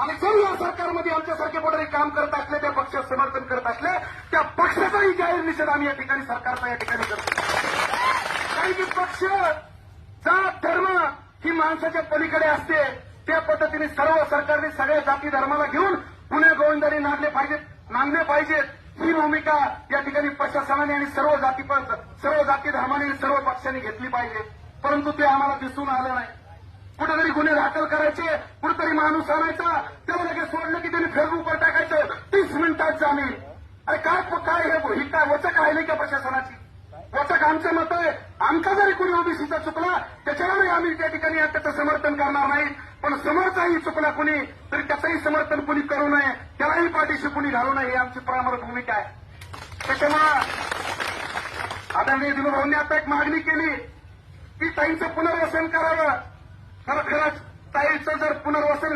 आणि जर या सरकारमध्ये आमच्यासारखे पुढारी काम करत असले, त्या पक्षात समर्थन करत असले, त्या पक्षाचाही जाहीर निषेध आम्ही या ठिकाणी सरकारचा या ठिकाणी करतो. काही की पक्ष जात धर्म ही माणसाच्या पलीकडे असते, त्या पद्धतीने सर्व सरकारने सगळ्या जाती धर्माला घेऊन गुन्हे गोविंदाने नांदले पाहिजेत ही भूमिका या ठिकाणी प्रशासनाने आणि सर्व जाती धर्माने सर्व पक्षांनी घेतली पाहिजे. परंतु ते आम्हाला दिसून आलं नाही. कुठेतरी गुन्हे दाखल करायचे, कुठेतरी माणूस आणायचा, त्याला लगेच सोडलं की त्यांनी फेसबुकवर टाकायचं 30 मिनिटात जामीन. अरे काय ही काय वचक आहे नाही का प्रशासनाची? वचक आमचं मत आहे, आमचा जरी कुणी ओबीसीचा चुकला त्याच्यावरही आम्ही त्या ठिकाणी त्याचं समर्थन करणार नाही. पण समोरचाही चुकला कुणी तरी त्याचंही समर्थन कुणी करू नये, त्यालाही पाठीशी कुणी घालू नये ही आमची प्रामाणिक भूमिका आहे. त्याच्यामुळे आदरणीय दिनूभाऊंनी आता एक मागणी केली की ताईंचं पुनर्वसन करावं. खरंच ताईंचं जर पुनर्वसन